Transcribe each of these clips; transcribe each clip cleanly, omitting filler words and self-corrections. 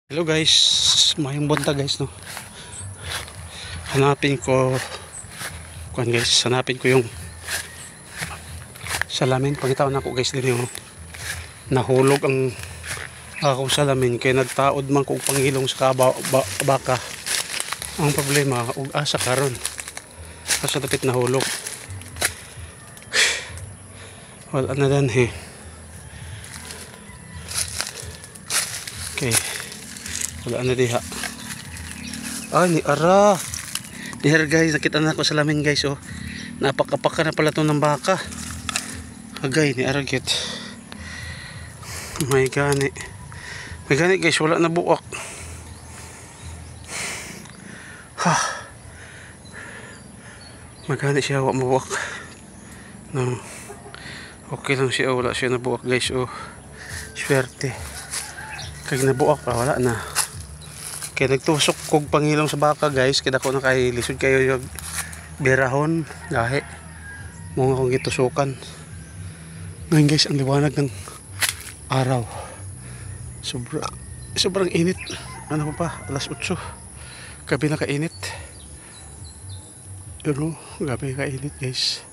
Hello guys, mayong bunta guys no. Hanapin ko yung salamin. Pangitaw na ko guys din yung nahulog ang akong salamin kaya nagtaod man kong pangilong sa baka. Ang problema ug asa karon. Asa dapit nahulog. Wala na dan he. Okay. Wala na diha. Ni ara. Here guys, nakita na ako salamin guys oh. Napakapaka na pala to ng baka. Agay ni ara git. May gani. May gani guys, wala na buwak. Magani siya, wala mabuwak. No. Okay lang siya, wala siya nabuwak guys oh. Swerte. Kag nabuwak pa, wala na. Kaya nagtusok kog pangilong sa baka guys. Kaya ako nakailisod kayo yung berahon. Gahe. Mga akong gitusukan. Ngayon guys, ang liwanag ng araw. Sobrang init. Ano pa? Alas 8. Gabi na kainit. Pero gabi kainit guys.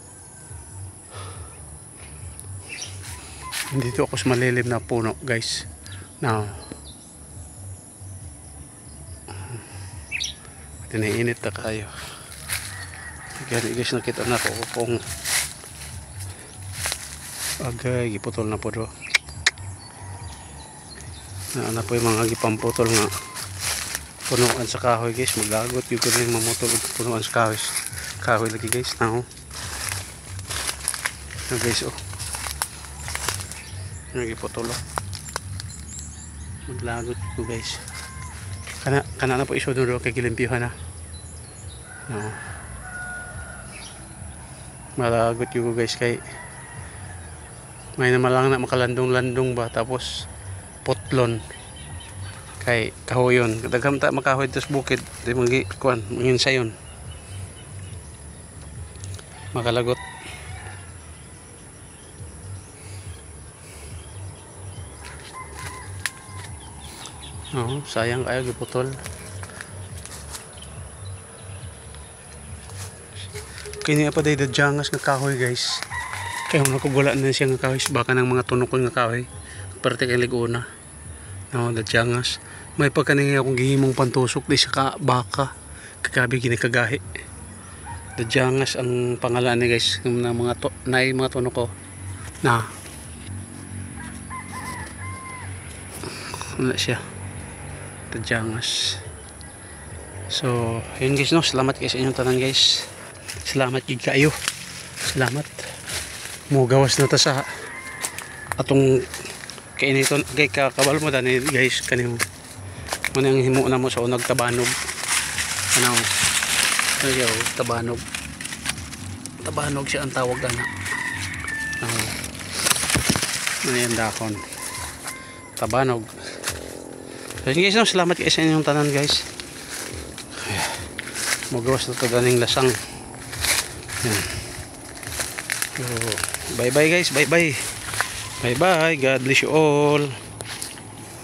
Dito ako sa malilim na puno guys. Now. Tinainit na kayo. Gani guys, nakita na ko kung agay giputol na po do. Na po yung mga gipamputol nga punuan sa kahoy guys. Maglagot yung kuning mamutol punuan sa kahoy. Kahoy lagi guys. Now guys oh. Nagiputol oh. Maglagot ko guys. Kana na po iso doon kay gilimpyuhan na. No. Malagot yung guys kay may naman lang na makalandong-landong ba tapos putlon kay kahoyon. Dagam ta makahoy tas bukid di mangi kuan mangin sayon. Makalagot. Oh, sayang kayo giputol. Kini pa day dadyangas nga kahoy guys. Kaya nakugula na siya nga kahoy baka ng mga tunok nga kahoy. Parte kay liguna. No, dadyangas. May pagkaningi akong gihimong pantusok di sa baka. Kagabi ginikagahi. Dadyangas ang pangalan ni guys ng mga mga tunok ko. Na. Wala siya. Dadyangas. So, yun guys no, salamat guys sa inyong tanan guys. Salamat gid kayo. Salamat. Mugawas na ta sa atong kainiton kay kakabal mo dani guys kanimo. Mo nang himo na mo sa unag tabanog. Ano? Ayo, tabanog. Tabanog siya ang tawag ana. Ano yan dakon. Tabanog. So guys no, salamat guys sa inyong tanan guys. Magawas na ito ganing lasang. Yan. So, bye bye guys, bye bye. Bye bye, God bless you all.